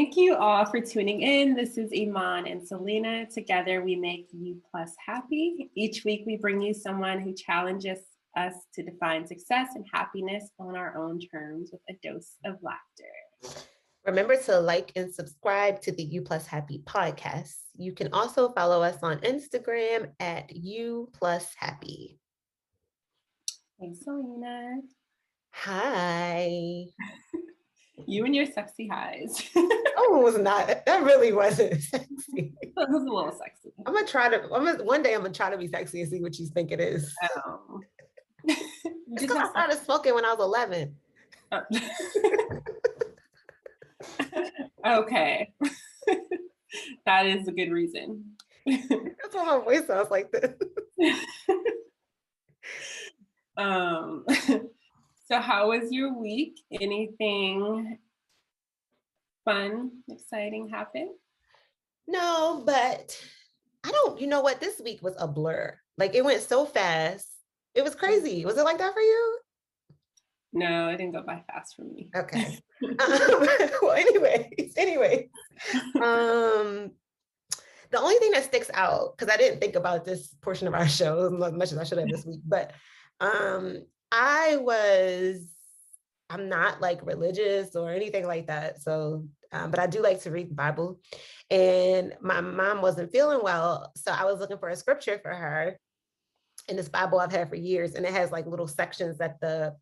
Thank you all for tuning in. This is Iman and Selena. Together we make you plus happy. Each week we bring you someone who challenges us to define success and happiness on our own terms with a dose of laughter. Remember to like and subscribe to the You Plus Happy podcast. You can also follow us on Instagram at You Plus Happy. Hey, Selena. Hi. You and your sexy highs. Oh, it was not. That really wasn't sexy. It was a little sexy. One day I'm gonna try to be sexy and see what you think it is. Because I started smoking when I was 11. Okay. That is a good reason. That's why my voice sounds like this. So how was your week? Anything fun, exciting happen? No, but you know what? This week was a blur. Like it went so fast. It was crazy. Was it like that for you? No, it didn't go by fast for me. Okay. Well, anyways. The only thing that sticks out, because I didn't think about this portion of our show as much as I should have this week, but I'm not like religious or anything like that. So, but I do like to read the Bible, and my mom wasn't feeling well. So I was looking for a scripture for her in this Bible I've had for years. And it has like little sections that the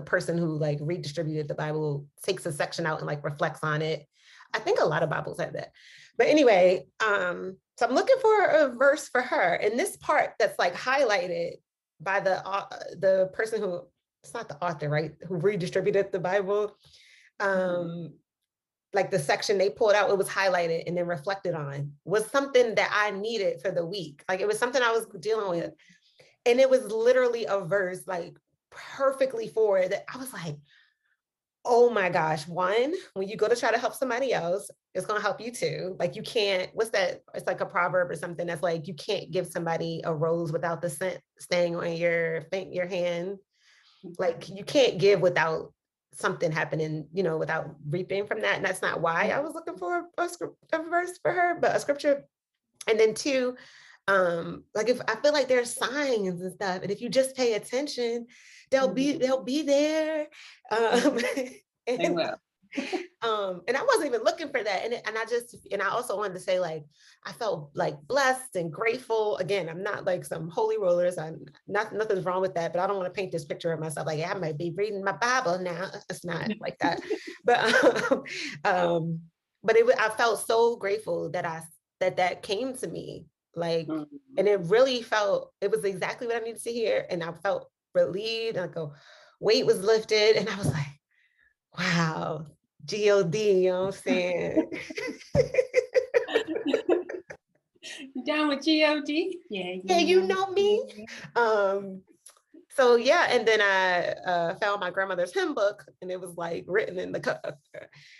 person who like redistributed the Bible takes a section out and like reflects on it. I think a lot of Bibles have that. But anyway, so I'm looking for a verse for her. And this part that's like highlighted by the person who, it's not the author, right? Who redistributed the Bible. Like the section they pulled out, it was highlighted and then reflected on, was something that I needed for the week. Like it was something I was dealing with. And it was literally a verse like perfectly for it that I was like, oh my gosh, one, when you go to try to help somebody else, it's going to help you too. Like you can't, what's that? It's like a proverb or something that's like, you can't give somebody a rose without the scent staying on your hand. Like you can't give without something happening, without reaping from that. And that's not why I was looking for a verse for her, but a scripture. And then two, like if I feel like there's signs and stuff, and if you just pay attention, they'll be there. They will. And I wasn't even looking for that. And I also wanted to say, like, I felt like blessed and grateful. Again, I'm not like some holy rollers. Nothing's wrong with that, but I don't want to paint this picture of myself like, I might be reading my Bible now. It's not like that. But I felt so grateful that came to me. Like, and it really it was exactly what I needed to hear. And I felt relieved. And weight was lifted. And I was like, wow, G-O-D, you know what I'm saying? You down with G-O-D? Yeah, you know me. So yeah, and then I found my grandmother's hymn book, and it was like written in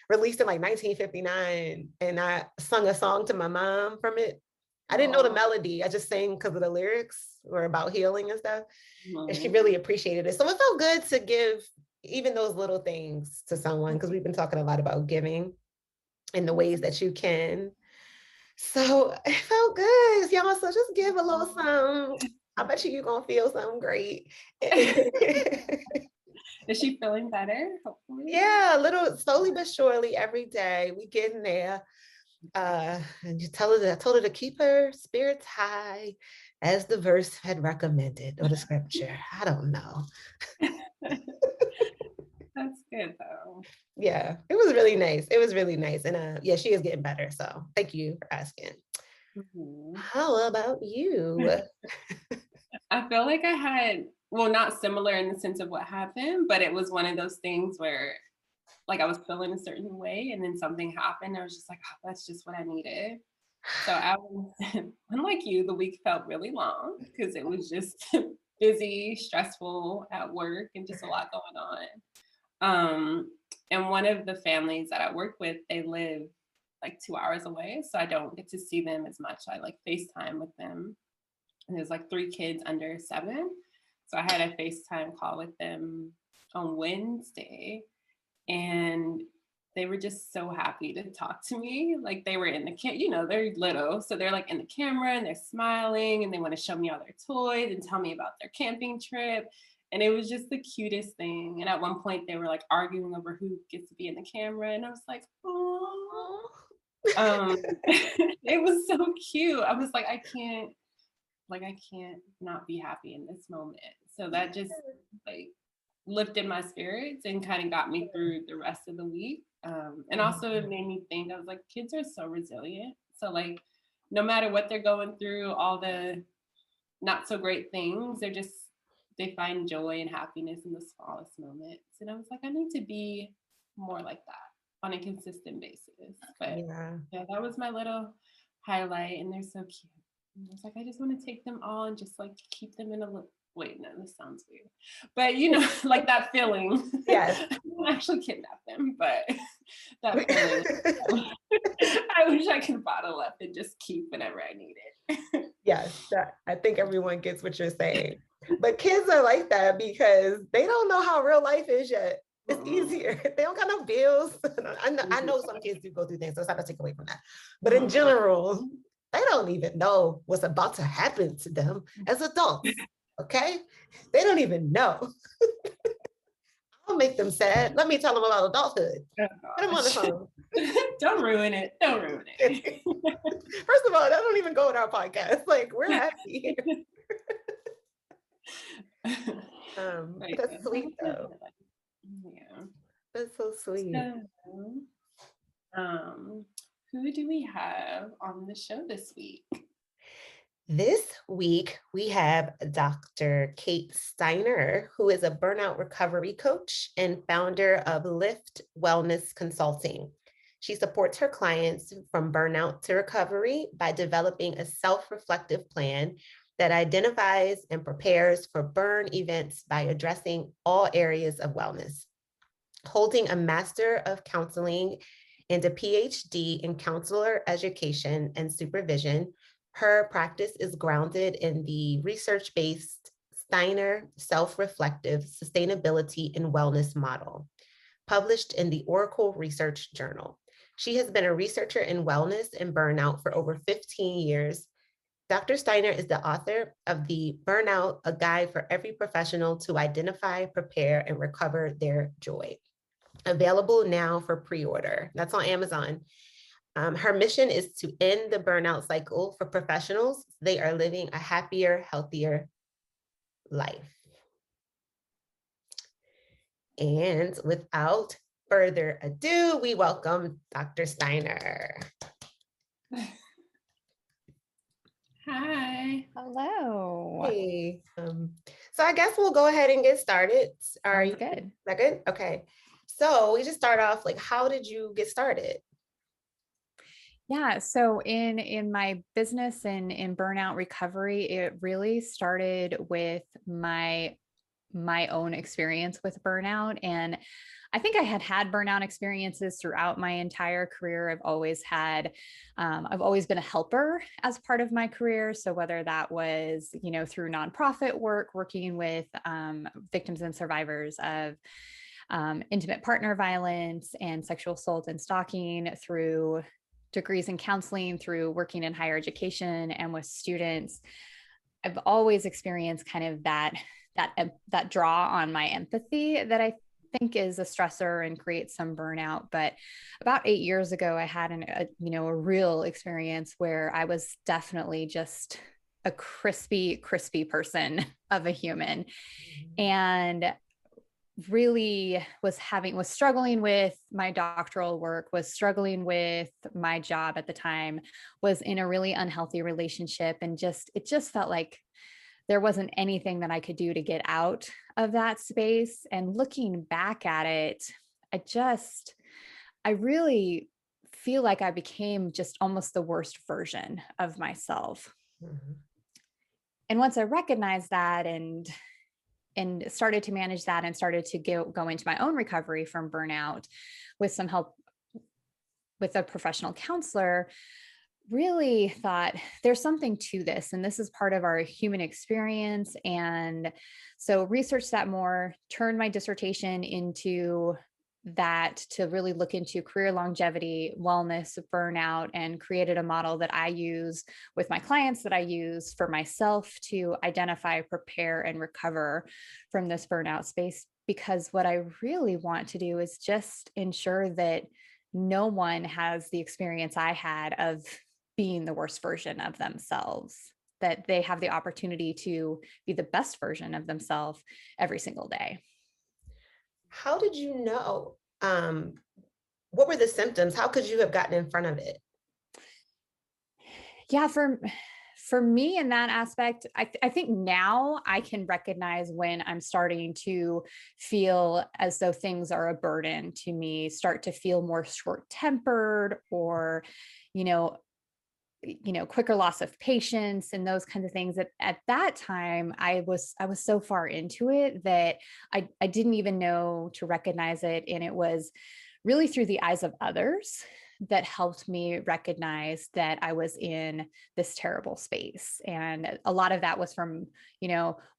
released in like 1959, and I sung a song to my mom from it. I didn't know the melody. I just sang because of the lyrics were about healing and stuff. And she really appreciated it. So it felt good to give even those little things to someone, because we've been talking a lot about giving in the ways that you can. So it felt good, y'all. So just give a little something. I bet you're going to feel something great. Is she feeling better? Hopefully. Yeah, a little slowly but surely every day. We getting there. And I told her to keep her spirits high, as the verse had recommended, or the scripture. I don't know. That's good though. Yeah, it was really nice. It was really nice. And yeah, she is getting better. So thank you for asking. How about you? I feel like I had, well, not similar in the sense of what happened, but it was one of those things where like I was feeling a certain way and then something happened. I was just like, oh, that's just what I needed. So unlike you, the week felt really long because it was just busy, stressful at work, and just a lot going on. And one of the families that I work with, they live like 2 hours away. So I don't get to see them as much. I like FaceTime with them. And there's like 3 kids under 7. So I had a FaceTime call with them on Wednesday. And they were just so happy to talk to me. Like they were in the they're little. So they're like in the camera and they're smiling and they want to show me all their toys and tell me about their camping trip. And it was just the cutest thing. And at one point they were like arguing over who gets to be in the camera. And I was like, oh, it was so cute. I was I can't not be happy in this moment. So that just like lifted my spirits and kind of got me through the rest of the week. And also it made me think, I was like, kids are so resilient. So like, no matter what they're going through, all the not so great things, they find joy and happiness in the smallest moments. And I was like, I need to be more like that on a consistent basis. But yeah, that was my little highlight, and they're so cute. And I was like, I just want to take them all and just like keep them in a little. Wait, no, this sounds weird. But like that feeling. Yes. I don't actually kidnap them, but that feeling. I wish I could bottle up and just keep whenever I need it. Yes, I think everyone gets what you're saying. But kids are like that because they don't know how real life is yet. It's easier. They don't got no bills. I know some kids do go through things, so it's not to take away from that. But in general, they don't even know what's about to happen to them as adults. Okay? They don't even know. I'll make them sad. Let me tell them about adulthood. Put them on the phone. Don't ruin it. Don't ruin it. First of all, that don't even go in our podcast. Like, we're happy here. That's sweet though. Yeah. That's so sweet. So, who do we have on the show this week? This week, we have Dr. Kate Steiner, who is a burnout recovery coach and founder of Lift Wellness Consulting. She supports her clients from burnout to recovery by developing a self-reflective plan that identifies and prepares for burn events by addressing all areas of wellness. Holding a Master of Counseling and a Ph.D. in Counselor Education and Supervision, her practice is grounded in the research-based Steiner self-reflective sustainability and wellness model, published in the Oracle Research Journal. She has been a researcher in wellness and burnout for over 15 years. Dr. Steiner is the author of the Burnout, a guide for every professional to identify, prepare, and recover their joy. Available now for pre-order. That's on Amazon. Her mission is to end the burnout cycle for professionals. They are living a happier, healthier life. And without further ado, we welcome Dr. Steiner. Hi. Hello. Hey. So I guess we'll go ahead and get started. Are you good? Is that good? Okay. So we just start off, like, how did you get started? Yeah. So in my business and in burnout recovery, it really started with my own experience with burnout. And I think I had burnout experiences throughout my entire career. I've always been a helper as part of my career. So whether that was, through nonprofit work, working with victims and survivors of intimate partner violence and sexual assault and stalking, through degrees in counseling, through working in higher education and with students, I've always experienced kind of that draw on my empathy that I think is a stressor and creates some burnout. But about 8 years ago, I had a real experience where I was definitely just a crispy person of a human, and really was struggling with my doctoral work, was struggling with my job at the time, was in a really unhealthy relationship. And it just felt like there wasn't anything that I could do to get out of that space. And looking back at it, I really feel like I became just almost the worst version of myself. Mm-hmm. And once I recognized that and started to manage that and started to go into my own recovery from burnout with some help with a professional counselor, really thought there's something to this, and this is part of our human experience. And so researched that more, turned my dissertation into that to really look into career longevity, wellness, burnout, and created a model that I use with my clients, that I use for myself to identify, prepare, and recover from this burnout space. Because what I really want to do is just ensure that no one has the experience I had of being the worst version of themselves, that they have the opportunity to be the best version of themselves every single day. How did you know? What were the symptoms? How could you have gotten in front of it? Yeah, for me in that aspect, I think now I can recognize when I'm starting to feel as though things are a burden to me, start to feel more short-tempered, or, you know, quicker loss of patience and those kinds of things. At that time, I was so far into it that I didn't even know to recognize it. And it was really through the eyes of others that helped me recognize that I was in this terrible space. And a lot of that was from,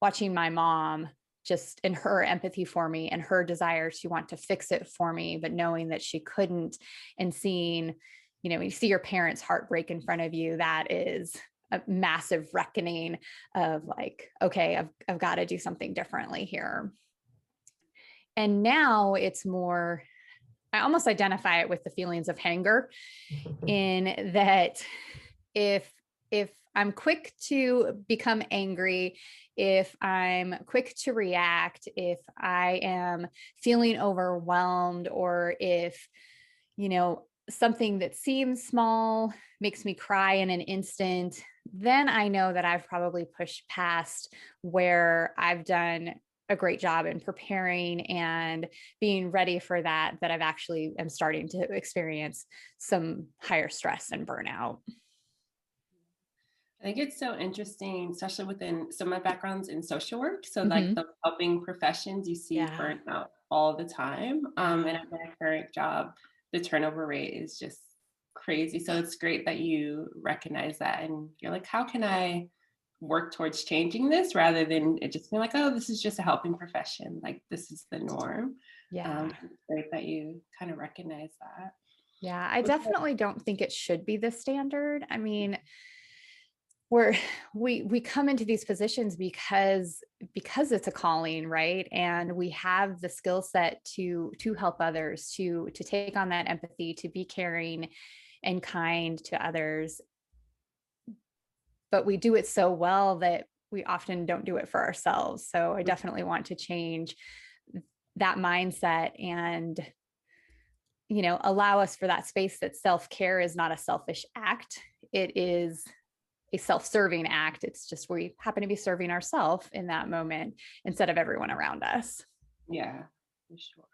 watching my mom, just in her empathy for me and her desire to want to fix it for me, but knowing that she couldn't, and seeing, you see your parents' heartbreak in front of you. That is a massive reckoning of like, okay, I've got to do something differently here. And now it's more, I almost identify it with the feelings of hanger, in that if I'm quick to become angry, if I'm quick to react, if I am feeling overwhelmed, or if, something that seems small makes me cry in an instant, then I know that I've probably pushed past where I've done a great job in preparing and being ready for that I've actually am starting to experience some higher stress and burnout. I think it's so interesting, especially within some of my backgrounds in social work. So Mm-hmm. like the helping professions, you see burnout all the time. And at my current job, the turnover rate is just crazy. So it's great that you recognize that and you're like, how can I work towards changing this, rather than it just being like, oh, this is just a helping profession. Like this is the norm. Yeah. It's great that you kind of recognize that. Yeah. I definitely don't think it should be the standard. I mean, we come into these positions because it's a calling, right? And we have the skill set to help others, to take on that empathy, to be caring and kind to others. But we do it so well that we often don't do it for ourselves. So I definitely want to change that mindset and, allow us for that space that self-care is not a selfish act. It is a self-serving act. It's just we happen to be serving ourselves in that moment instead of everyone around us. Yeah, for sure.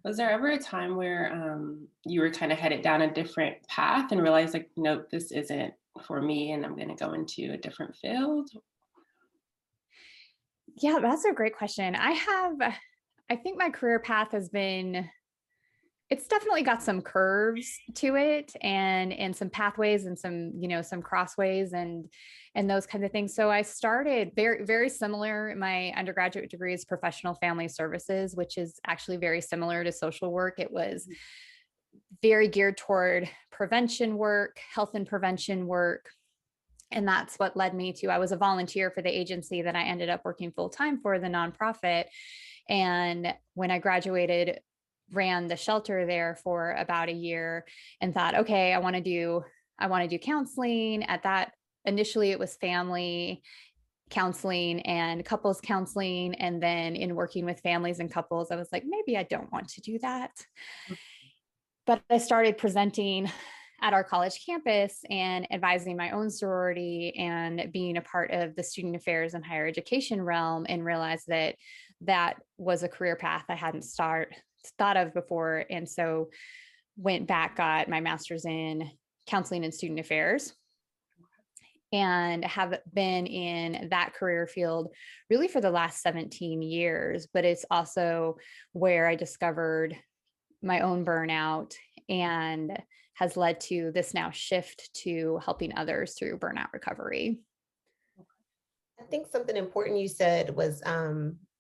Was there ever a time where you were kind of headed down a different path and realized like, no, this isn't for me and I'm going to go into a different field? Yeah, that's a great question. I think my career path has been, it's definitely got some curves to it, and some pathways and some, some crossways and those kinds of things. So I started very, very similar. My undergraduate degree is professional family services, which is actually very similar to social work. It was very geared toward prevention work, health and prevention work. And that's what led me to, I was a volunteer for the agency that I ended up working full-time for, the nonprofit. And when I graduated, ran the shelter there for about a year and thought, okay, I want to do counseling. At that, initially it was family counseling and couples counseling. And then in working with families and couples, I was like, maybe I don't want to do that. But I started presenting at our college campus and advising my own sorority and being a part of the student affairs and higher education realm, and realized that that was a career path I hadn't thought of before. And so went back, got my master's in counseling and student affairs, and have been in that career field really for the last 17 years. But it's also where I discovered my own burnout and has led to this now shift to helping others through burnout recovery. I think something important you said was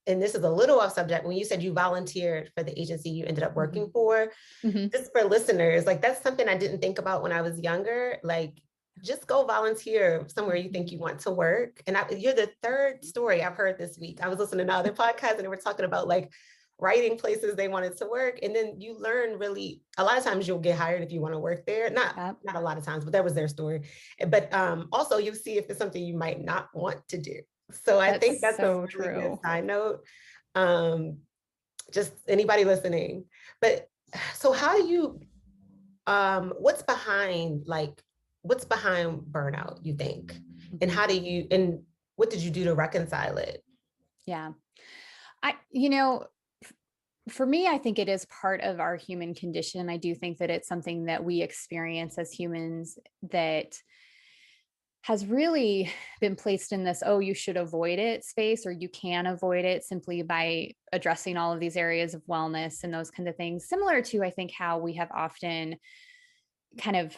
and this is a little off subject, when you said you volunteered for the agency you ended up working for, just for listeners, like that's something I didn't think about when I was younger. Like, just go volunteer somewhere you think you want to work. And you're the third story I've heard this week. I was listening to other podcasts and they were talking about like writing places they wanted to work. And then you learn really, a lot of times you'll get hired if you want to work there. Not a lot of times, but that was their story. But also you see if it's something you might not want to do. So I think that's so a really true. Good side note. Just anybody listening. But so how do you, what's behind burnout, you think? And how do you, and what did you do to reconcile it? Yeah. For me, I think it is part of our human condition. I do think that it's something that we experience as humans that has really been placed in this, oh, you should avoid it space, or you can avoid it simply by addressing all of these areas of wellness and those kinds of things. Similar to, I think, how we have often kind of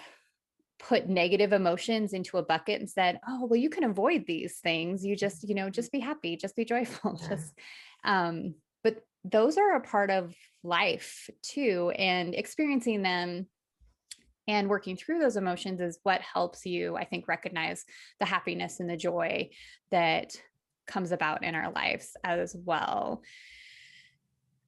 put negative emotions into a bucket and said, oh, well, you can avoid these things. You just, just be happy, just be joyful. But those are a part of life too. And experiencing them and working through those emotions is what helps you, I think, recognize the happiness and the joy that comes about in our lives as well.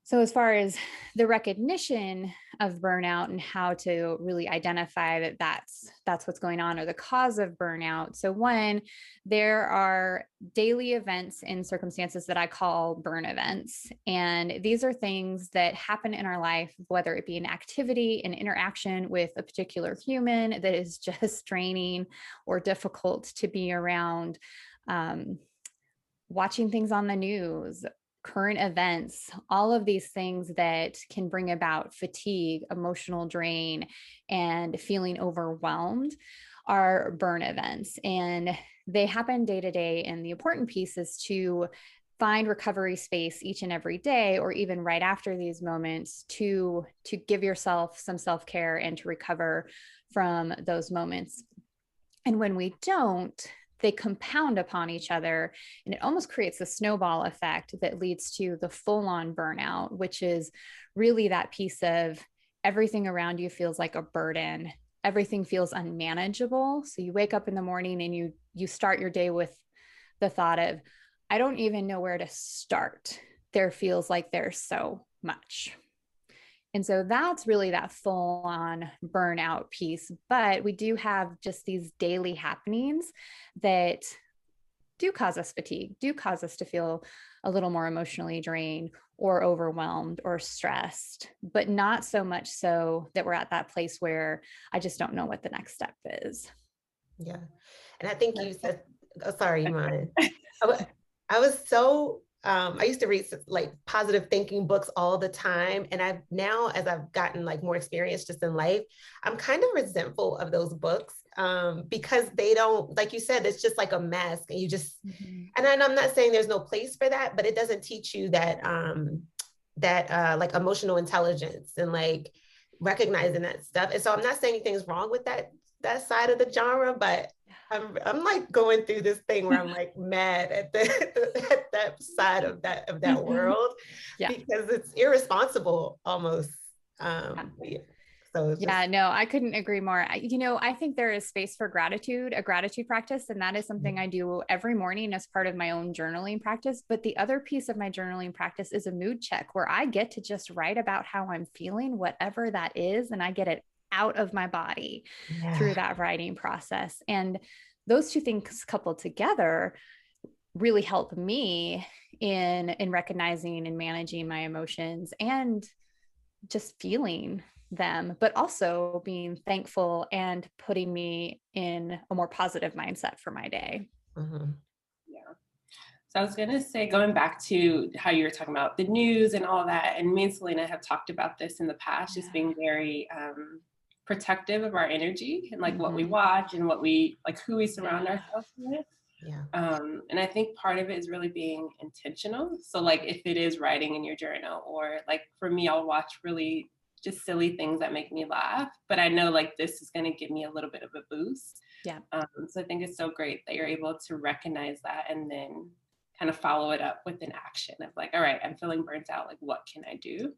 So as far as the recognition of burnout and how to really identify that that's what's going on, or the cause of burnout. So one, there are daily events and circumstances that I call burn events. And these are things that happen in our life, whether it be an activity, an interaction with a particular human that is just draining or difficult to be around, watching things on the news, current events, all of these things that can bring about fatigue, emotional drain, and feeling overwhelmed are burn events. And they happen day to day. And the important piece is to find recovery space each and every day, or even right after these moments, to give yourself some self-care and to recover from those moments. And when we don't, they compound upon each other, and it almost creates a snowball effect that leads to the full-on burnout, which is really that piece of everything around you feels like a burden. Everything feels unmanageable. So you wake up in the morning and you start your day with the thought of, I don't even know where to start. There feels like there's so much. And so that's really that full on burnout piece. But we do have just these daily happenings that do cause us fatigue, do cause us to feel a little more emotionally drained or overwhelmed or stressed, but not so much so that we're at that place where I just don't know what the next step is. Yeah. And I think you said, oh, sorry, Iman. I was so, I used to read like positive thinking books all the time. And I've now, as I've gotten like more experience just in life, I'm kind of resentful of those books because they don't, like you said, it's just like a mask, and you just, and I'm not saying there's no place for that, but it doesn't teach you that, like emotional intelligence and like recognizing that stuff. And so I'm not saying anything's wrong with that side of the genre, but I'm like going through this thing where I'm like mad at at that side of that world, because it's irresponsible almost. So no, I couldn't agree more. I think there is space for gratitude, a gratitude practice, and that is something I do every morning as part of my own journaling practice. But the other piece of my journaling practice is a mood check, where I get to just write about how I'm feeling, whatever that is, and I get it out of my body through that writing process. And those two things coupled together really help me in recognizing and managing my emotions and just feeling them, but also being thankful and putting me in a more positive mindset for my day. Yeah. So I was going to say, going back to how you were talking about the news and all that, and me and Selena have talked about this in the past, just being very protective of our energy and like what we watch and what we like, who we surround ourselves with. And I think part of it is really being intentional. So like if it is writing in your journal, or like for me, I'll watch really just silly things that make me laugh, but I know like this is going to give me a little bit of a boost. So I think it's so great that you're able to recognize that and then kind of follow it up with an action of like, all right, I'm feeling burnt out. Like, what can I do?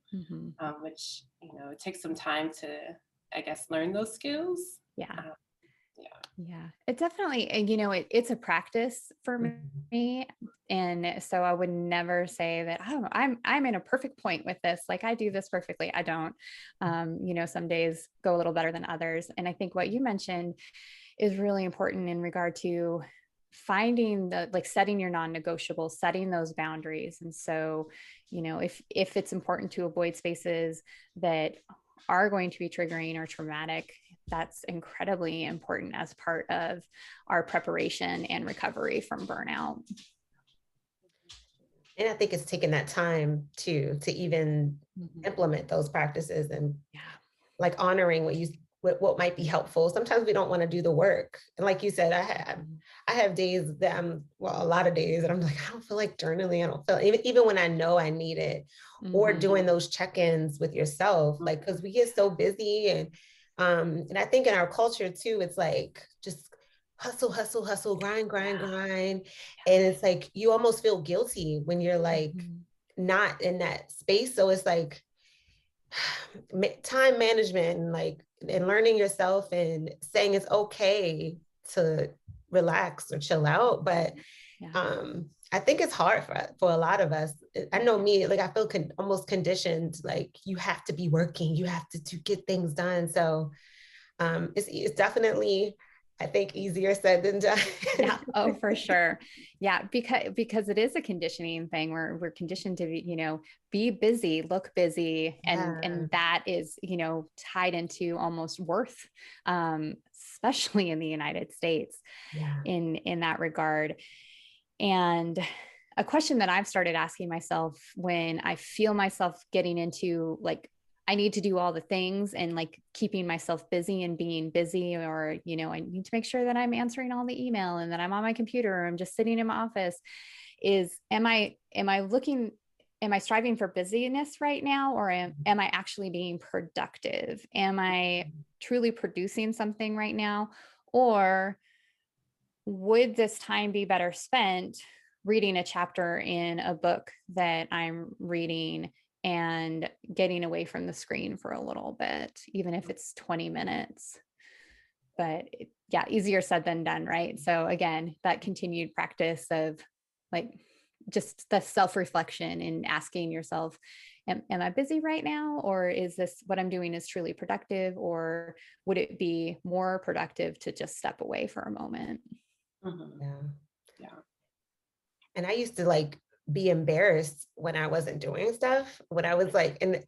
Which, it takes some time to, I guess, learn those skills. Yeah. Yeah. Yeah, it definitely, and it's a practice for me. And so I would never say that, oh, I'm in a perfect point with this. Like I do this perfectly. I don't, some days go a little better than others. And I think what you mentioned is really important in regard to finding setting your non-negotiables, setting those boundaries. And so, if it's important to avoid spaces that are going to be triggering or traumatic, that's incredibly important as part of our preparation and recovery from burnout. And I think it's taking that time to even implement those practices and like honoring what might be helpful. Sometimes we don't want to do the work. And like you said, I have days that a lot of days that I'm like, I don't feel like journaling. I don't feel even when I know I need it, or doing those check-ins with yourself, like, because we get so busy and I think in our culture too, it's like just hustle, grind. And it's like, you almost feel guilty when you're like not in that space. So it's like time management and learning yourself and saying it's okay to relax or chill out. But I think it's hard for a lot of us. I know me, like I feel almost conditioned, like you have to be working, you have to get things done. So it's definitely, I think, easier said than done. Yeah. Oh, for sure. Yeah. Because it is a conditioning thing where we're conditioned to be busy, look busy. And that is, tied into almost worth, especially in the United States in that regard. And a question that I've started asking myself when I feel myself getting into like, I need to do all the things and like keeping myself busy and being busy, or, I need to make sure that I'm answering all the email and that I'm on my computer, or I'm just sitting in my office, is, am I striving for busyness right now? Or am I actually being productive? Am I truly producing something right now? Or would this time be better spent reading a chapter in a book that I'm reading and getting away from the screen for a little bit, even if it's 20 minutes? But easier said than done, right? So again, that continued practice of like just the self-reflection and asking yourself, am I busy right now? Or is this what I'm doing is truly productive? Or would it be more productive to just step away for a moment? Yeah. And I used to like be embarrassed when I wasn't doing stuff, when I was like, and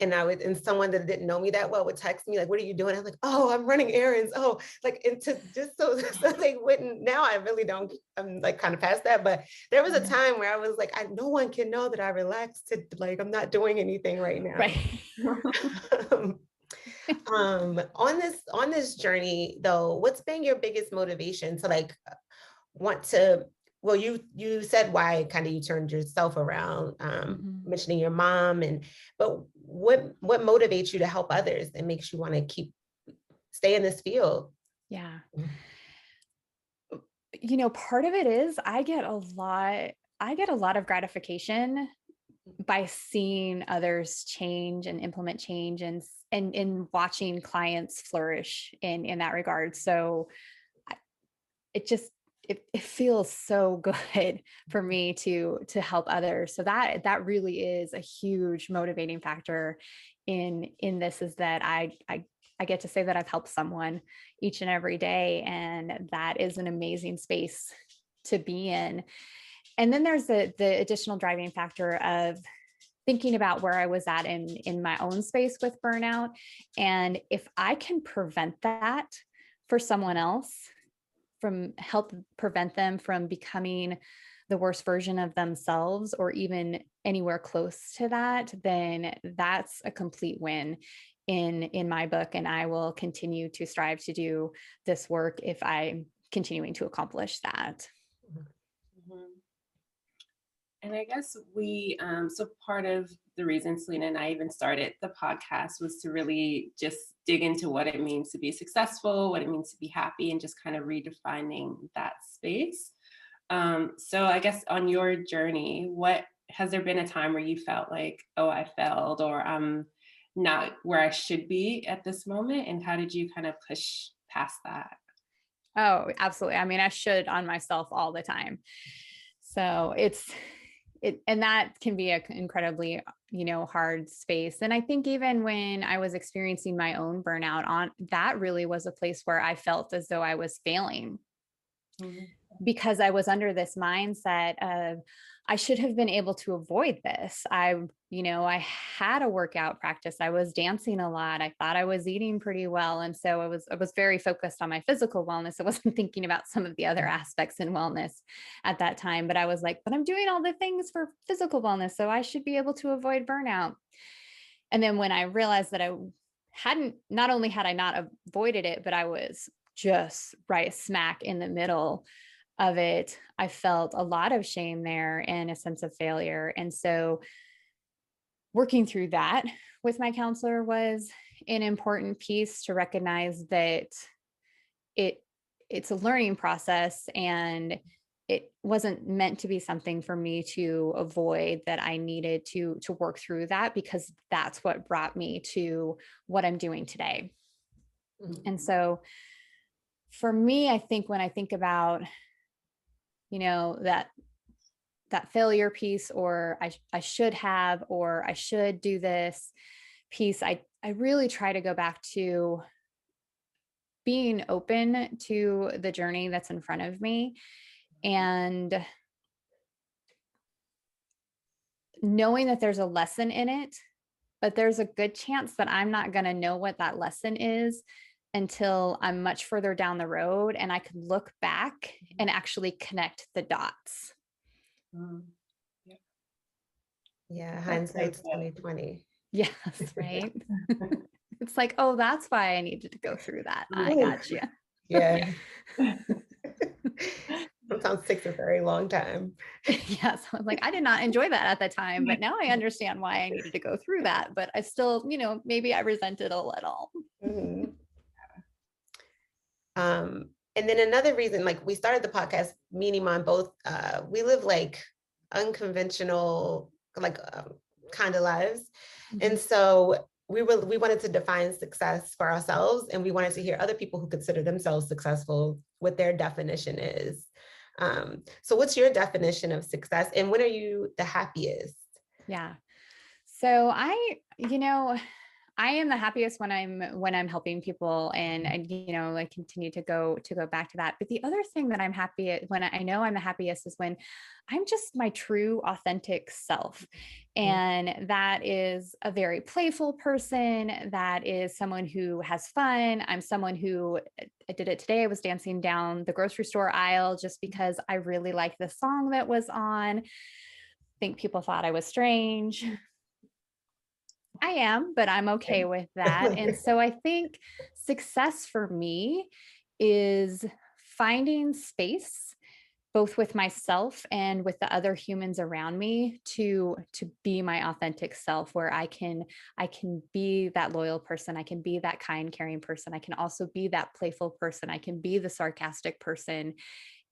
someone that didn't know me that well would text me like, what are you doing? I'm like, oh, I'm running errands. Oh, like, and to just so they wouldn't, now I really don't, I'm like kind of past that. But there was a time where I was like, no one can know that I relaxed, to like, I'm not doing anything right now. Right. On this journey though, what's been your biggest motivation to like want to, well, you said why kind of you turned yourself around, mentioning your mom, but what motivates you to help others and makes you want to stay in this field? Yeah. Part of it is I get a lot of gratification by seeing others change and implement change, and in watching clients flourish in that regard. So it feels so good for me to help others. So that really is a huge motivating factor in this, is that I get to say that I've helped someone each and every day. And that is an amazing space to be in. And then there's the additional driving factor of thinking about where I was at in my own space with burnout. And if I can prevent that for someone else, help prevent them from becoming the worst version of themselves, or even anywhere close to that, then that's a complete win in my book. And I will continue to strive to do this work if I'm continuing to accomplish that. And I guess so part of the reason Selena and I even started the podcast was to really just dig into what it means to be successful, what it means to be happy, and just kind of redefining that space. So I guess on your journey, has there been a time where you felt like, oh, I failed, or I'm not where I should be at this moment? And how did you kind of push past that? Oh, absolutely. I mean, I should on myself all the time. So and that can be an incredibly, hard space. And I think even when I was experiencing my own burnout that really was a place where I felt as though I was failing, because I was under this mindset of, I should have been able to avoid this. I had a workout practice. I was dancing a lot. I thought I was eating pretty well. And so I was very focused on my physical wellness. I wasn't thinking about some of the other aspects in wellness at that time, but I was like, but I'm doing all the things for physical wellness, so I should be able to avoid burnout. And then when I realized that not only had I not avoided it, but I was just right smack in the middle of it, I felt a lot of shame there and a sense of failure. And so working through that with my counselor was an important piece to recognize that it's a learning process, and it wasn't meant to be something for me to avoid, that I needed to work through that, because that's what brought me to what I'm doing today. And so for me, I think when I think about, that failure piece, or I should have, or I should do this piece, I really try to go back to being open to the journey that's in front of me, and knowing that there's a lesson in it, but there's a good chance that I'm not going to know what that lesson is until I'm much further down the road and I can look back and actually connect the dots. Yeah, hindsight's 2020. Yes, right. It's like, oh, that's why I needed to go through that. I got you. Yeah. Sometimes it takes a very long time. Yes. I was like, I did not enjoy that at the time, but now I understand why I needed to go through that. But I still, maybe I resent it a little. Mm-hmm. And then another reason, like we started the podcast, me and Iman both, we live like unconventional, like kind of lives. Mm-hmm. And so we wanted to define success for ourselves, and we wanted to hear other people who consider themselves successful, what their definition is. So what's your definition of success, and when are you the happiest? Yeah. So I am the happiest when I'm helping people, and I continue to go back to that. But the other thing that I'm happy at, when I know I'm the happiest, is when I'm just my true, authentic self. And that is a very playful person. That is someone who has fun. I'm someone who, I did it today. I was dancing down the grocery store aisle just because I really liked the song that was on. I think people thought I was strange. I am, but I'm okay with that. And so I think success for me is finding space, both with myself and with the other humans around me, to be my authentic self, where I can be that loyal person. I can be that kind, caring person. I can also be that playful person. I can be the sarcastic person.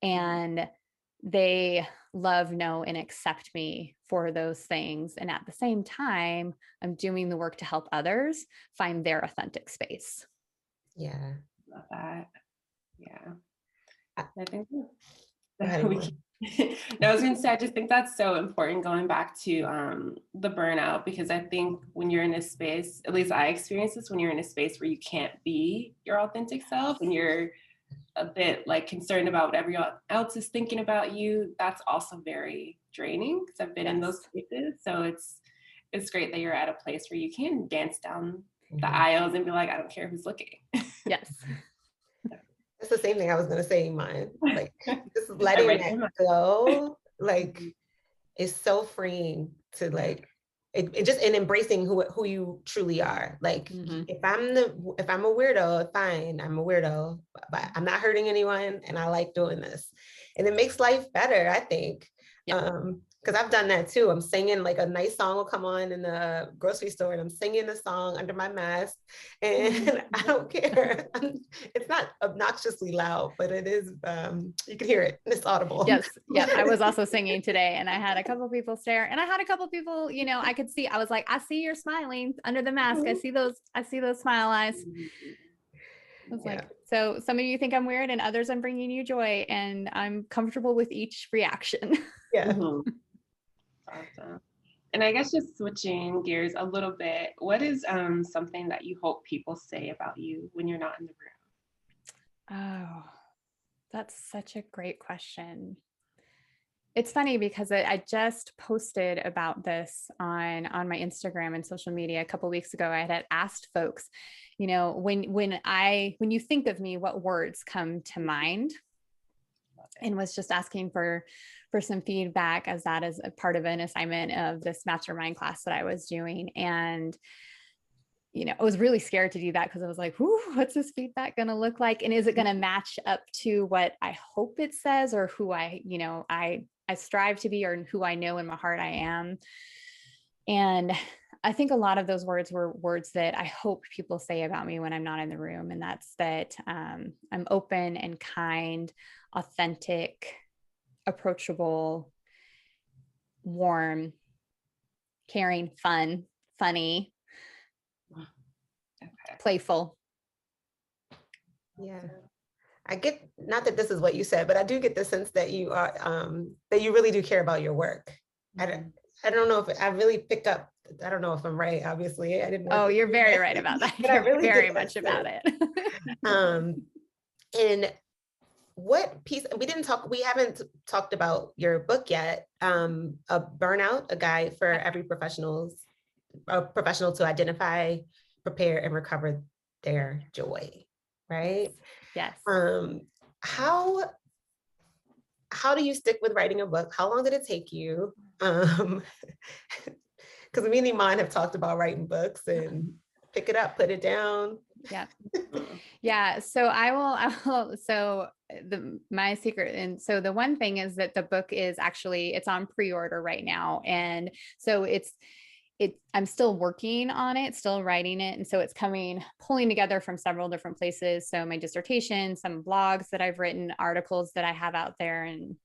And they love, know, and accept me for those things. And at the same time, I'm doing the work to help others find their authentic space. Yeah. Love that. Yeah. I think I was going to say, I just think that's so important, going back to the burnout, because I think when you're in a space, at least I experience this, when you're in a space where you can't be your authentic self and you're a bit like concerned about what everyone else is thinking about you, that's also very draining, because I've been in those spaces. So it's great that you're at a place where you can dance down the aisles and be like, I don't care who's looking. Yes. It's the same thing I was going to say, mine. Like, just letting that go, like, is so freeing to like, it just, and embracing who you truly are. Like, if I'm a weirdo, fine, I'm a weirdo, but I'm not hurting anyone, and I like doing this. And it makes life better, I think. Yeah. Because I've done that too. I'm singing, like a nice song will come on in the grocery store and I'm singing the song under my mask and I don't care. It's not obnoxiously loud, but it is, you can hear it. It's audible. Yes. Yeah. I was also singing today and I had a couple people stare and I had a couple people, I could see, I was like, I see you're smiling under the mask. I see those smile eyes. I was like, so some of you think I'm weird and others I'm bringing you joy and I'm comfortable with each reaction. Yeah. Awesome. And I guess just switching gears a little bit, what is something that you hope people say about you when you're not in the room? Oh, that's such a great question. It's funny because I just posted about this on my Instagram and social media a couple of weeks ago. I had asked folks, when you think of me, what words come to mind? And was just asking for some feedback, as that is a part of an assignment of this mastermind class that I was doing. And, I was really scared to do that because I was like, what's this feedback going to look like? And is it going to match up to what I hope it says or who I strive to be or who I know in my heart I am? And I think a lot of those words were words that I hope people say about me when I'm not in the room. And that's that I'm open and kind, authentic, approachable, warm, caring, fun, funny, playful. Yeah. I get, not that this is what you said, but I do get the sense that you are, that you really do care about your work. I don't know if I really pick up, I don't know if I'm right, obviously. I didn't. Oh, you're very right about that. But I really very much about it. And what piece, we haven't talked about your book yet, a Burnout, a guide for every professional to identify, prepare, and recover their joy, right? Yes. How do you stick with writing a book? How long did it take you? Because me and Iman have talked about writing books and pick it up, put it down. Yeah. Yeah. So so my secret. And so the one thing is that the book is it's on pre-order right now. And so I'm still working on it, still writing it. And so it's pulling together from several different places. So my dissertation, some blogs that I've written, articles that I have out there, and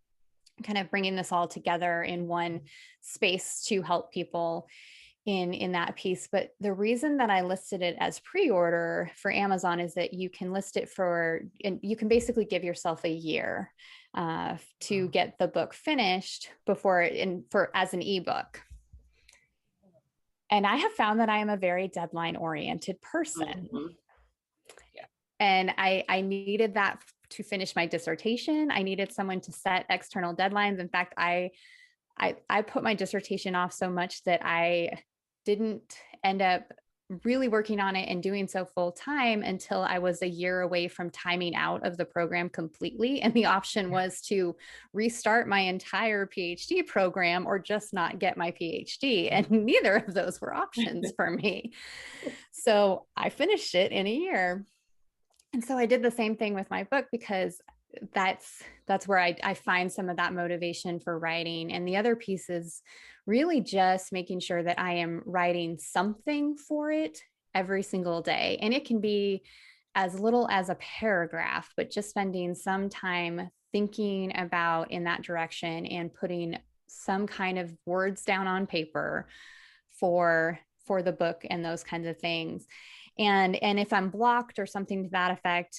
kind of bringing this all together in one space to help people in that piece. But the reason that I listed it as pre-order for Amazon is that you can list it and you can basically give yourself a year to get the book finished as an ebook. And I have found that I am a very deadline oriented person. Mm-hmm. Yeah. And I needed that to finish my dissertation. I needed someone to set external deadlines. In fact, I put my dissertation off so much that I didn't end up really working on it and doing so full time until I was a year away from timing out of the program completely. And the option was to restart my entire PhD program or just not get my PhD. And neither of those were options for me. So I finished it in a year. And so I did the same thing with my book, because that's where I find some of that motivation for writing. And the other piece is really just making sure that I am writing something for it every single day. And it can be as little as a paragraph, but just spending some time thinking about in that direction and putting some kind of words down on paper for the book and those kinds of things. And if I'm blocked or something to that effect,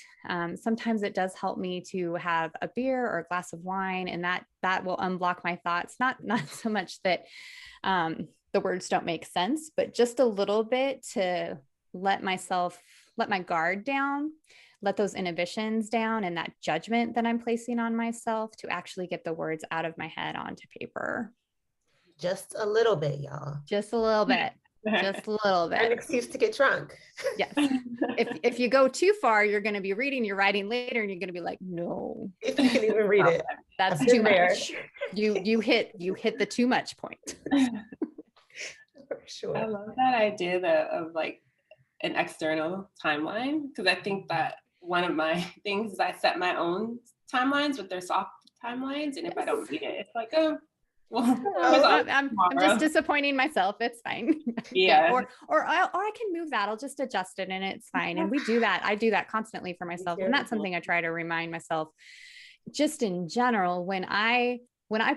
sometimes it does help me to have a beer or a glass of wine, and that will unblock my thoughts. Not so much that the words don't make sense, but just a little bit to let my guard down, let those inhibitions down and that judgment that I'm placing on myself to actually get the words out of my head onto paper. Just a little bit, y'all. Just a little bit. Just a little bit. An excuse to get drunk. Yes. If you go too far, you're going to be reading your writing later and you're going to be like, no. If you can even read it. That's too much. You hit the too much point. For sure. I love that idea of like an external timeline, because I think that one of my things is I set my own timelines, but they're soft timelines. And if I don't meet it, it's like, oh, well, Oh, I'm tomorrow. just disappointing myself. It's fine. Yeah. Or I can move that. I'll just adjust it and it's fine. And we do that. I do that constantly for myself. And that's something I try to remind myself just in general when I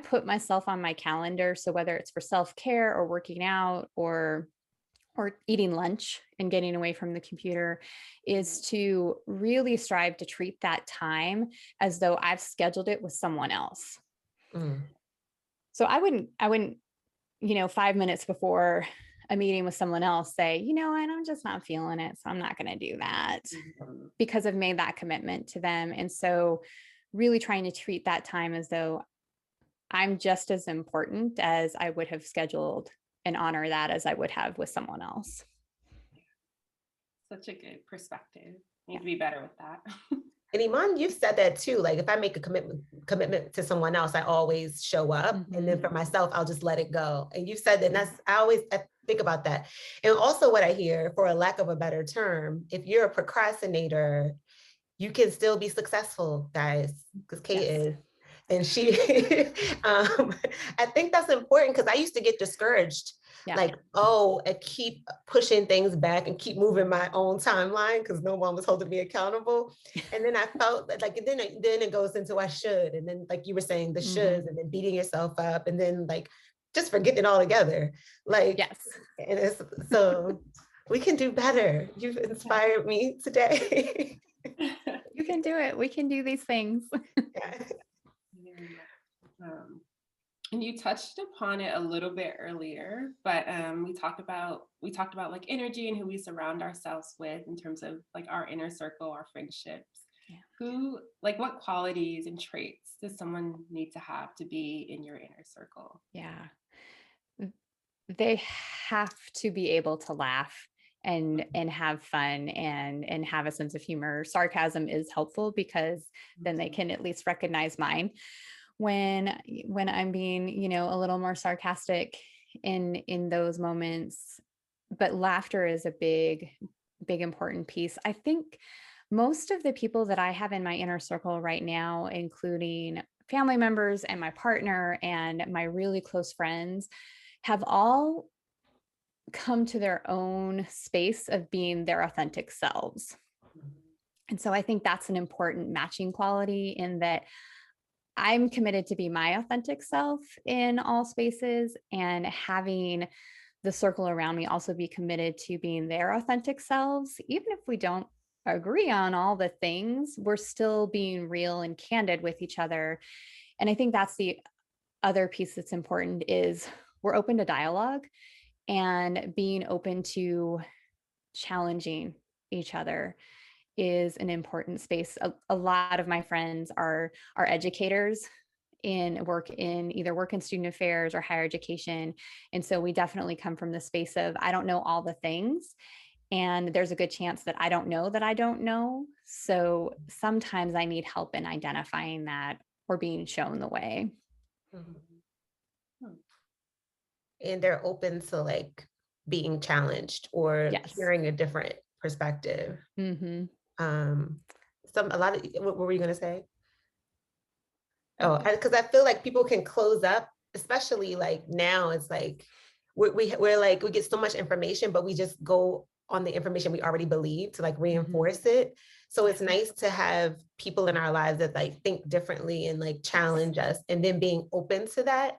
put myself on my calendar. So whether it's for self-care or working out or eating lunch and getting away from the computer, is to really strive to treat that time as though I've scheduled it with someone else. So I wouldn't, 5 minutes before a meeting with someone else say, and I'm just not feeling it. So I'm not going to do that because I've made that commitment to them. And so really trying to treat that time as though I'm just as important as I would have scheduled and honor that as I would have with someone else. Such a good perspective. Need to be better with that. And Iman, you've said that too. Like if I make a commitment to someone else, I always show up. And then for myself, I'll just let it go. And you've said that, and I think about that. And also what I hear, for a lack of a better term, if you're a procrastinator, you can still be successful, guys, because Kate is. And she, I think that's important because I used to get discouraged. Like, I keep pushing things back and keep moving my own timeline because no one was holding me accountable. And then I felt like, then it goes into I should. And then like you were saying, the shoulds, and then beating yourself up, and then like just forgetting it all together. Like, and it's, so we can do better. You've inspired me today. You can do it. We can do these things. And you touched upon it a little bit earlier, but we talked about like energy and who we surround ourselves with in terms of like our inner circle, our friendships. What qualities and traits does someone need to have to be in your inner circle? They have to be able to laugh and have fun and have a sense of humor. Sarcasm is helpful because then they can at least recognize mine when I'm being, a little more sarcastic in those moments. But laughter is a big important piece. I think most of the people that I have in my inner circle right now, including family members and my partner and my really close friends, have all come to their own space of being their authentic selves. And so I think that's an important matching quality, in that I'm committed to be my authentic self in all spaces, and having the circle around me also be committed to being their authentic selves. Even if we don't agree on all the things, we're still being real and candid with each other. And I think that's the other piece that's important, is we're open to dialogue and being open to challenging each other is an important space. A lot of my friends are educators work in student affairs or higher education. And so we definitely come from the space of, I don't know all the things, and there's a good chance that I don't know that I don't know. So sometimes I need help in identifying that or being shown the way. And they're open to like being challenged or hearing a different perspective. What were you going to say? Because I feel like people can close up, especially like now. It's like we're like, we get so much information, but we just go on the information we already believe to like reinforce it. So it's nice to have people in our lives that like think differently and like challenge us, and then being open to that.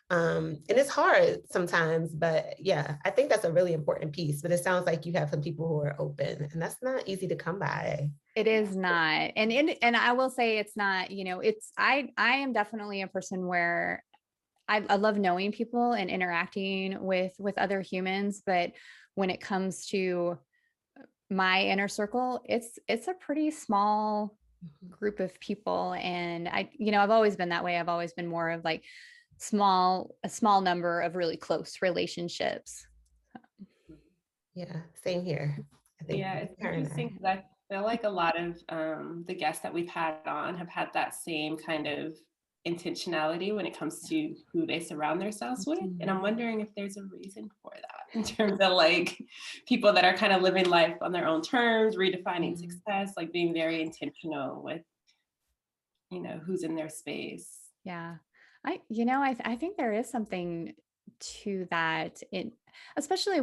And it's hard sometimes, but yeah, I think that's a really important piece. But it sounds like you have some people who are open, and that's not easy to come by. It is not. And I will say it's not, I am definitely a person where I love knowing people and interacting with other humans. But when it comes to my inner circle, it's a pretty small group of people. And I've always been that way. I've always been more of like a small number of really close relationships. Yeah, same here. I think it's interesting because I feel like a lot of the guests that we've had on have had that same kind of intentionality when it comes to who they surround themselves with. And I'm wondering if there's a reason for that, in terms of like people that are kind of living life on their own terms, redefining success, like being very intentional with, who's in their space. Yeah. I think there is something to that, especially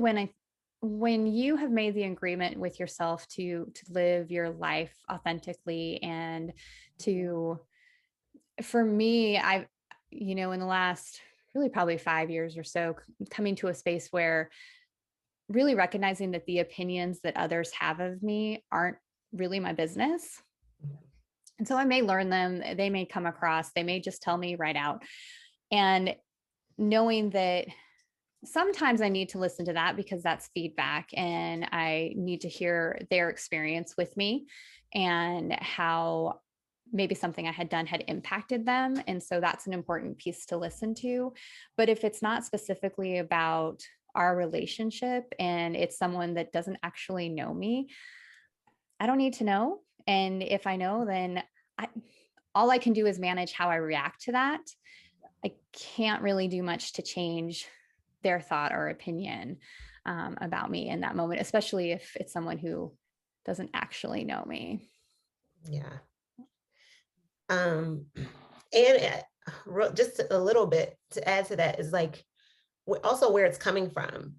when you have made the agreement with yourself to live your life authentically, and for me, in the last really probably 5 years or so, coming to a space where really recognizing that the opinions that others have of me aren't really my business. And so I may learn them, they may come across, they may just tell me right out. And knowing that sometimes I need to listen to that because that's feedback, and I need to hear their experience with me and how maybe something I had done had impacted them. And so that's an important piece to listen to. But if it's not specifically about our relationship and it's someone that doesn't actually know me, I don't need to know. And if I know, then all I can do is manage how I react to that. I can't really do much to change their thought or opinion about me in that moment, especially if it's someone who doesn't actually know me. Yeah. And just a little bit to add to that is like, also where it's coming from,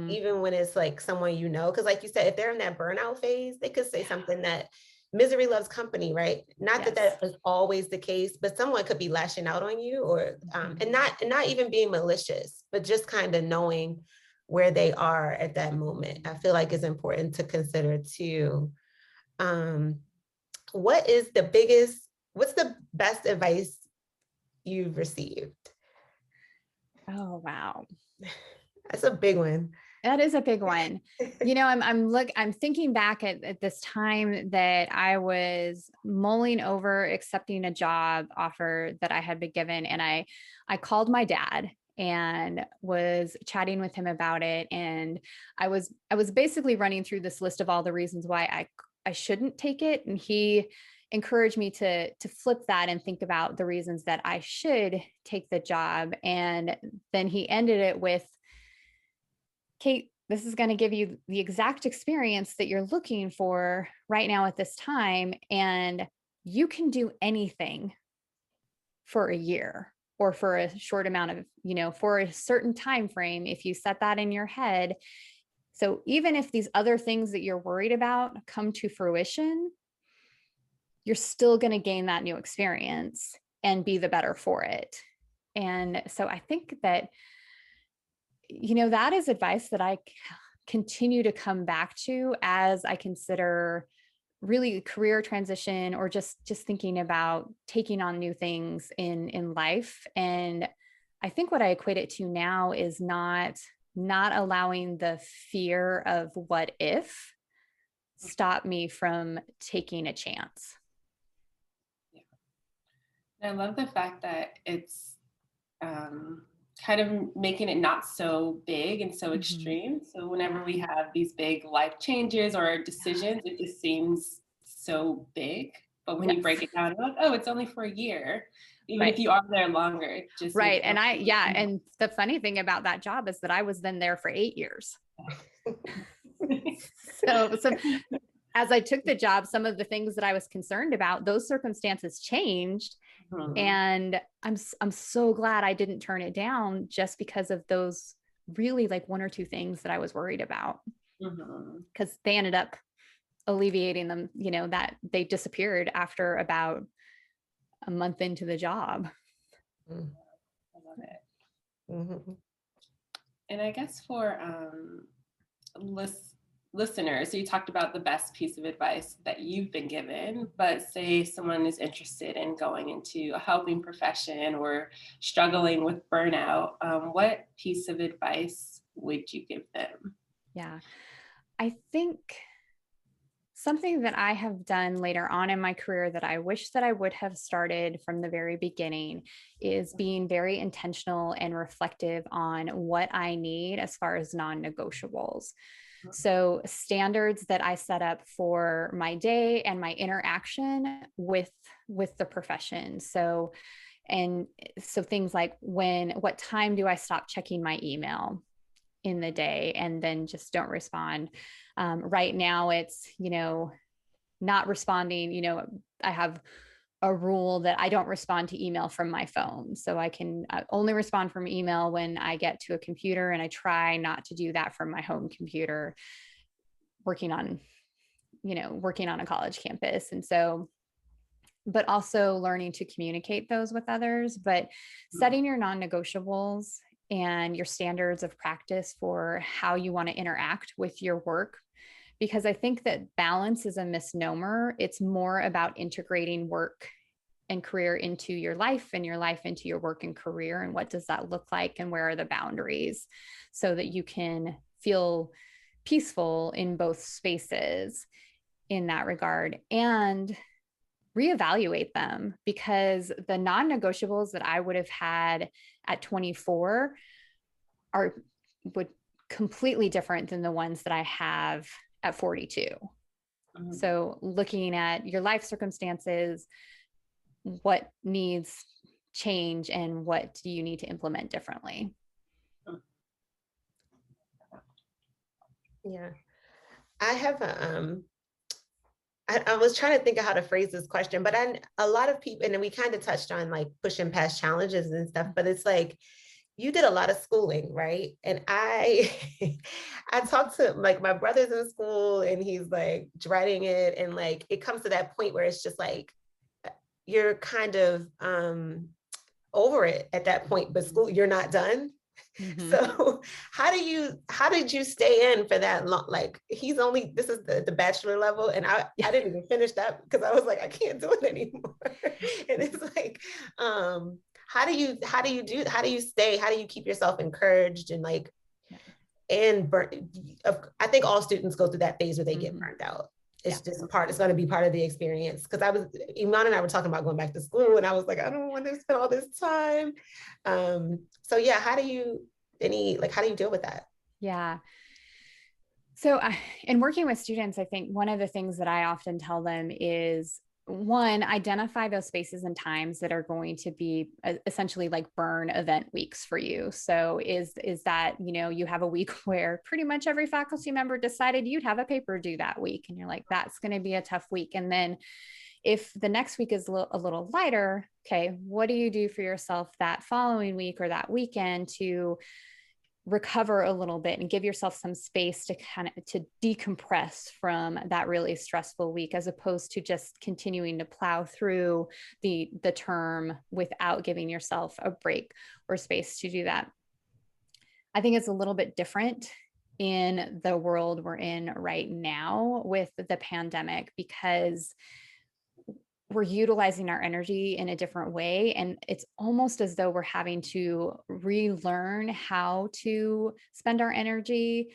even when it's like someone, because like you said, if they're in that burnout phase, they could say something that misery loves company, right? Not that that is always the case, but someone could be lashing out on you, or and not even being malicious, but just kind of knowing where they are at that moment. I feel like it's important to consider too. What's the best advice you've received? Oh, wow. That's a big one. That is a big one. I'm thinking back at this time that I was mulling over accepting a job offer that I had been given. And I called my dad and was chatting with him about it. And I was basically running through this list of all the reasons why I shouldn't take it. And he encouraged me to flip that and think about the reasons that I should take the job. And then he ended it with, Kate, this is going to give you the exact experience that you're looking for right now at this time. And you can do anything for a year or for a short amount of, for a certain time frame, if you set that in your head. So even if these other things that you're worried about come to fruition, you're still going to gain that new experience and be the better for it. And so I think that, that is advice that I continue to come back to as I consider really career transition, or just thinking about taking on new things in life. And I think what I equate it to now is not allowing the fear of what if stop me from taking a chance. I love the fact that it's kind of making it not so big and so extreme. So whenever we have these big life changes or decisions, it just seems so big. But when you break it down, you're like, oh, it's only for a year. Even if you are there longer, it just right. And and the funny thing about that job is that I was then there for 8 years. So as I took the job, some of the things that I was concerned about, those circumstances changed. And I'm so glad I didn't turn it down just because of those really like one or two things that I was worried about, because they ended up alleviating them, that they disappeared after about a month into the job. I love it. And I guess for listeners, so you talked about the best piece of advice that you've been given, but say someone is interested in going into a helping profession or struggling with burnout, what piece of advice would you give them? Yeah, I think something that I have done later on in my career that I wish that I would have started from the very beginning is being very intentional and reflective on what I need as far as non-negotiables. So standards that I set up for my day and my interaction with the profession. So things like what time do I stop checking my email in the day and then just don't respond. Right now it's, not responding, I have a rule that I don't respond to email from my phone. So I can only respond from email when I get to a computer, and I try not to do that from my home computer, working on a college campus. And so, but also learning to communicate those with others, but setting your non-negotiables and your standards of practice for how you want to interact with your work. Because I think that balance is a misnomer. It's more about integrating work and career into your life, and your life into your work and career. And what does that look like? And where are the boundaries so that you can feel peaceful in both spaces in that regard, and reevaluate them, because the non-negotiables that I would have had at 24 would completely different than the ones that I have at 42. So looking at your life circumstances, what needs change and what do you need to implement differently? Yeah. I have I was trying to think of how to phrase this question, but a lot of people, and then we kind of touched on like pushing past challenges and stuff, but it's like, you did a lot of schooling, right? And I talked to like my brother's in school and he's like dreading it. And like, it comes to that point where it's just like, you're kind of over it at that point, but school, you're not done. Mm-hmm. So how did you stay in for that long? Like, this is the bachelor level. And I didn't even finish that because I was like, I can't do it anymore. And it's like, how do you keep yourself encouraged and like, and I think all students go through that phase where they get burnt out. It's just it's going to be part of the experience. Because Iman and I were talking about going back to school, and I was like, I don't want to spend all this time. So yeah, how do you deal with that? Yeah. So in working with students, I think one of the things that I often tell them is, one, identify those spaces and times that are going to be essentially like burn event weeks for you. So is that, you have a week where pretty much every faculty member decided you'd have a paper due that week, and you're like, that's going to be a tough week. And then if the next week is a little lighter, okay, what do you do for yourself that following week or that weekend to recover a little bit and give yourself some space to decompress from that really stressful week, as opposed to just continuing to plow through the term without giving yourself a break or space to do that. I think it's a little bit different in the world we're in right now with the pandemic, because we're utilizing our energy in a different way. And it's almost as though we're having to relearn how to spend our energy,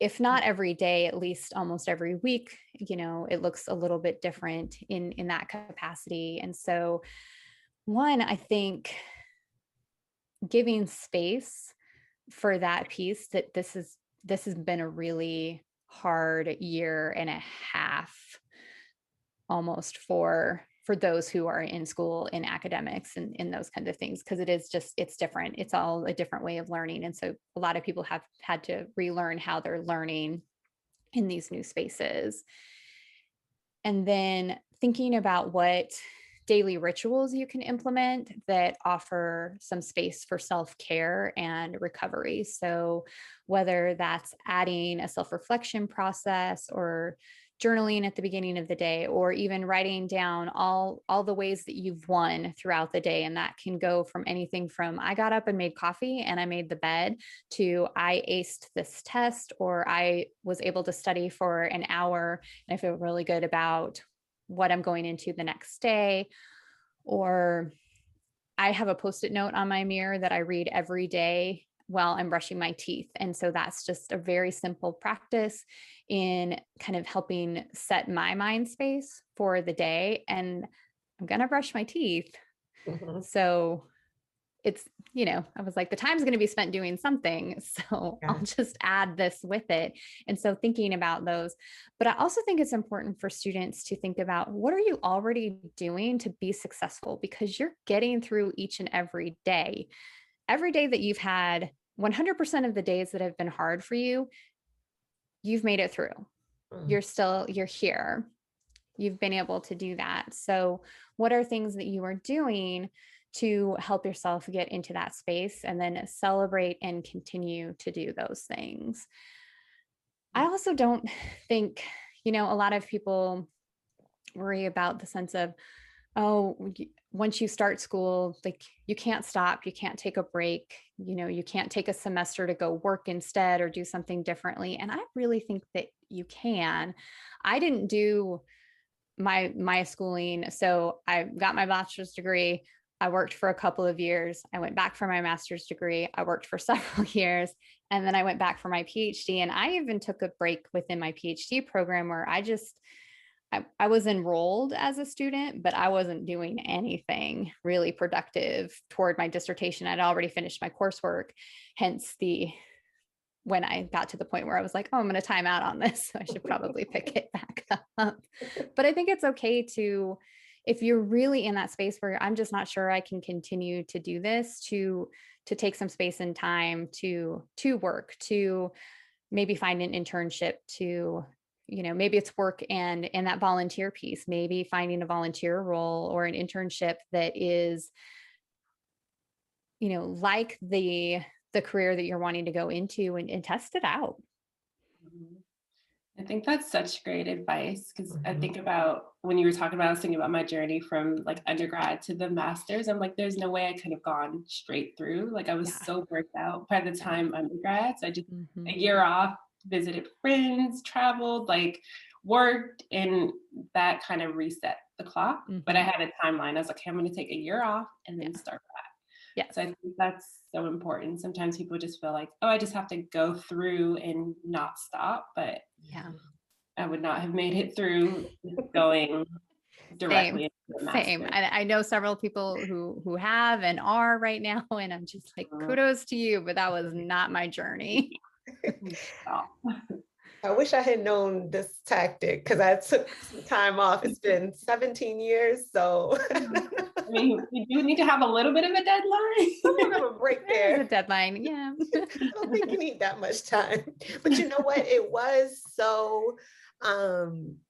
if not every day, at least almost every week. It looks a little bit different in that capacity. And so, one, I think giving space for that piece, that this has been a really hard year and a half almost for those who are in school, in academics and in those kinds of things, because it's different. It's all a different way of learning. And so a lot of people have had to relearn how they're learning in these new spaces. And then thinking about what daily rituals you can implement that offer some space for self-care and recovery. So whether that's adding a self-reflection process, or journaling at the beginning of the day, or even writing down all the ways that you've won throughout the day. And that can go from anything from, I got up and made coffee and I made the bed, to I aced this test, or I was able to study for an hour and I feel really good about what I'm going into the next day. Or I have a Post-it note on my mirror that I read every day while I'm brushing my teeth. And so that's just a very simple practice in kind of helping set my mind space for the day. And I'm going to brush my teeth. Mm-hmm. So it's, I was like, the time's going to be spent doing something. So I'll just add this with it. And so thinking about those, but I also think it's important for students to think about, what are you already doing to be successful? Because you're getting through each and every day. Every day that you've had, 100% of the days that have been hard for you, you've made it through. You're here. You've been able to do that. So what are things that you are doing to help yourself get into that space, and then celebrate and continue to do those things. I also don't think, a lot of people worry about the sense of, oh, once you start school, like you can't stop, you can't take a break, you can't take a semester to go work instead or do something differently. And I really think that you can. I didn't do my schooling. So I got my bachelor's degree. I worked for a couple of years. I went back for my master's degree. I worked for several years. And then I went back for my PhD. And I even took a break within my PhD program where I was enrolled as a student, but I wasn't doing anything really productive toward my dissertation. I'd already finished my coursework. Hence when I got to the point where I was like, oh, I'm going to time out on this, so I should probably pick it back up. But I think it's okay to, if you're really in that space where I'm just not sure I can continue to do this, to take some space and time to work, to maybe find an internship, to, maybe it's work and that volunteer piece, maybe finding a volunteer role or an internship that is, like the career that you're wanting to go into, and test it out. I think that's such great advice, because I Mhm. think about when you were talking about, I was thinking about my journey from like undergrad to the master's. I'm like, there's no way I could have gone straight through. Like I was Yeah. so burnt out by the time undergrad. So I just Mhm. a year off, visited friends, traveled, like worked, and that kind of reset the clock. But I Mhm. had a timeline. I was like, okay, I'm going to take a year off and then Yeah. start back. Yes. So I think that's so important. Sometimes people just feel like, oh, I just have to go through and not stop. But Yeah. I would not have made it through going directly into the Same. master. And I know several people who have and are right now, and I'm just like, kudos to you, but that was not my journey. I wish I had known this tactic, because I took some time off. It's been 17 years, so I mean, you do need to have a little bit of a deadline. a little bit of a break There's there. a deadline. Yeah. I don't think you need that much time. But you know what? It was so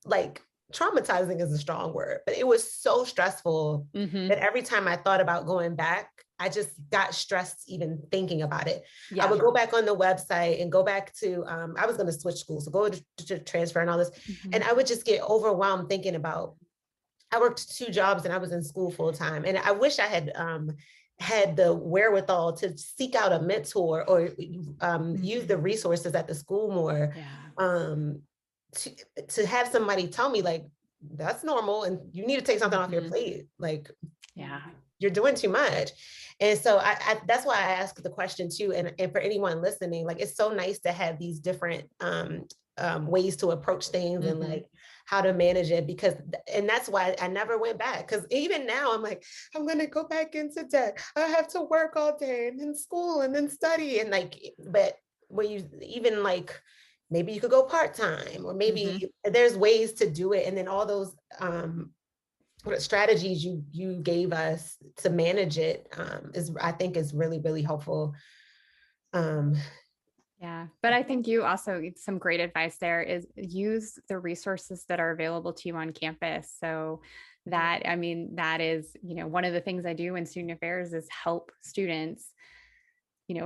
like traumatizing is a strong word, but it was so stressful that every time I thought about going back, I just got stressed even thinking about it. Yeah. I would go back on the website and go back to, I was going to switch schools, so go to transfer and all this. And I would just get overwhelmed thinking about, I worked 2 jobs and I was in school full time. And I wish I had the wherewithal to seek out a mentor or use the resources at the school more. Yeah. To have somebody tell me like, that's normal and you need to take something off your plate. Like, Yeah. you're doing too much. And so I that's why I asked the question too. And for anyone listening, like, it's so nice to have these different ways to approach things and like how to manage it, because, and that's why I never went back. Because even now I'm like, I'm going to go back into debt. I have to work all day and then school and then study. And like, but when you even like, maybe you could go part-time, or maybe there's ways to do it. And then all those what strategies you gave us to manage it is, I think, is really, really helpful. Yeah. But I think you also, some great advice there is use the resources that are available to you on campus. So that, I mean, that is, one of the things I do in student affairs is help students,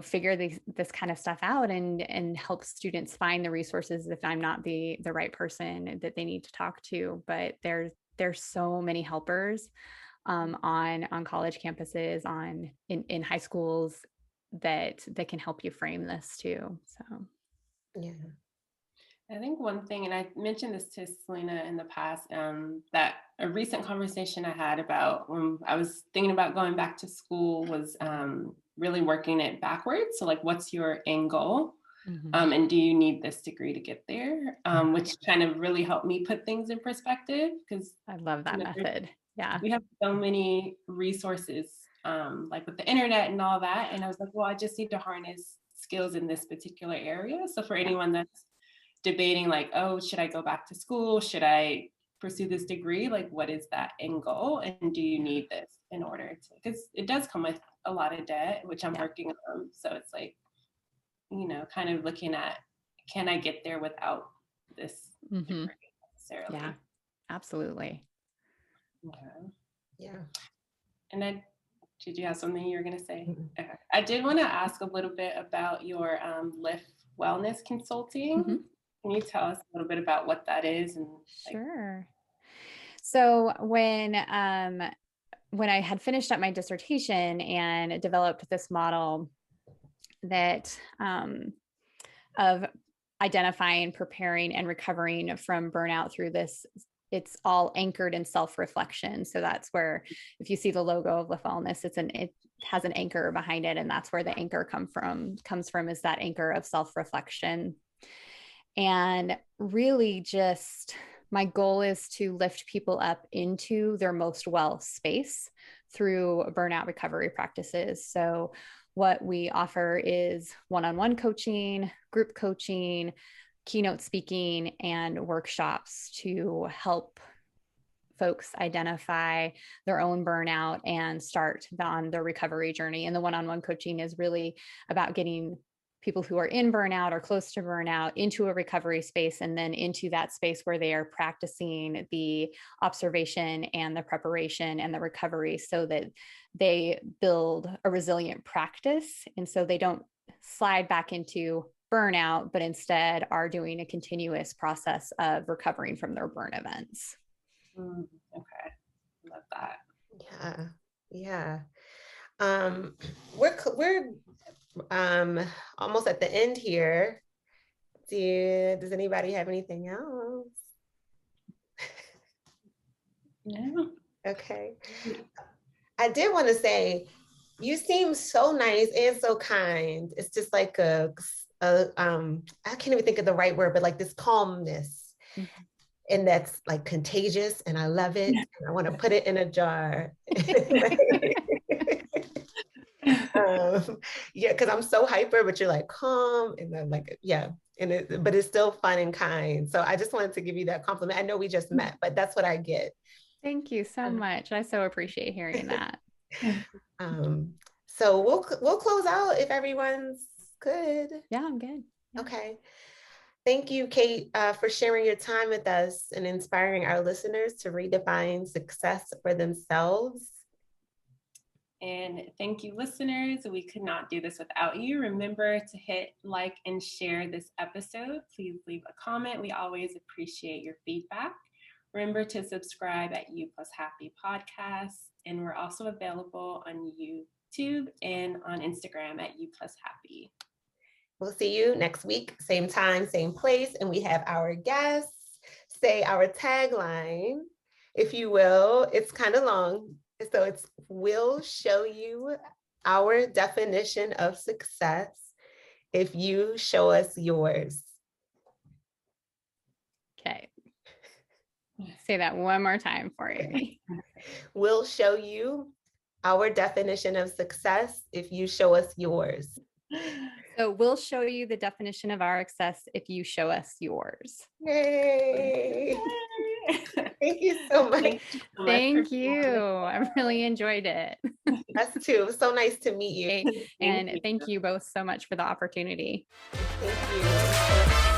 figure this kind of stuff out and help students find the resources if I'm not the right person that they need to talk to. But there's so many helpers on college campuses, in high schools, that can help you frame this too. So Yeah. I think one thing, and I mentioned this to Selena in the past, that a recent conversation I had about when I was thinking about going back to school was really working it backwards. So like, what's your end goal? And do you need this degree to get there? Which kind of really helped me put things in perspective, because I love that method. Yeah. We have so many resources, like with the internet and all that. And I was like, well, I just need to harness skills in this particular area. So for anyone that's debating like, oh, should I go back to school? Should I pursue this degree? Like, what is that end goal? And do you need this in order to, because it does come with a lot of debt, which I'm working on. So it's like, kind of looking at, can I get there without this degree necessarily? Yeah, absolutely. Okay. Yeah. And did you have something you were going to say? Mm-hmm. Okay. I did want to ask a little bit about your Lyft Wellness Consulting. Mm-hmm. Can you tell us a little bit about what that is? And Sure. So when I had finished up my dissertation and developed this model that of identifying, preparing, and recovering from burnout through this, it's all anchored in self-reflection. So that's where, if you see the logo of Lyft Wellness, it has an anchor behind it, and that's where the anchor comes from is that anchor of self-reflection. And really just my goal is to lift people up into their most well space through burnout recovery practices. So what we offer is one-on-one coaching, group coaching, keynote speaking, and workshops to help folks identify their own burnout and start on their recovery journey. And the one-on-one coaching is really about getting people who are in burnout or close to burnout into a recovery space, and then into that space where they are practicing the observation and the preparation and the recovery so that they build a resilient practice. And so they don't slide back into burnout, but instead are doing a continuous process of recovering from their burn events. Okay. Love that. Yeah. We're almost at the end here. Does anybody have anything else? No. Okay. I did want to say, you seem so nice and so kind. It's just like I can't even think of the right word, but like this calmness. Mm-hmm. And that's like contagious, and I love it. And I want to put it in a jar. Yeah, because I'm so hyper, but you're like calm, and I'm like, yeah, but it's still fun and kind. So I just wanted to give you that compliment. I know we just met, but that's what I get. Thank you so much. I so appreciate hearing that. So we'll close out if everyone's good. Yeah, I'm good. Yeah. Okay. Thank you, Kate, for sharing your time with us and inspiring our listeners to redefine success for themselves. And thank you, listeners. We could not do this without you. Remember to hit like and share this episode. Please leave a comment. We always appreciate your feedback. Remember to subscribe at U+ Happy Podcasts. And we're also available on YouTube and on Instagram at U+ Happy. We'll see you next week, same time, same place. And we have our guests say our tagline, if you will. It's kind of long. So it's, we'll show you our definition of success if you show us yours. Okay. Say that one more time for you. We'll show you our definition of success if you show us yours. So we'll show you the definition of our success if you show us yours. Yay! Thank you so much. Thank you. I really enjoyed it. Us too. It was so nice to meet you. And thank you both so much for the opportunity. Thank you.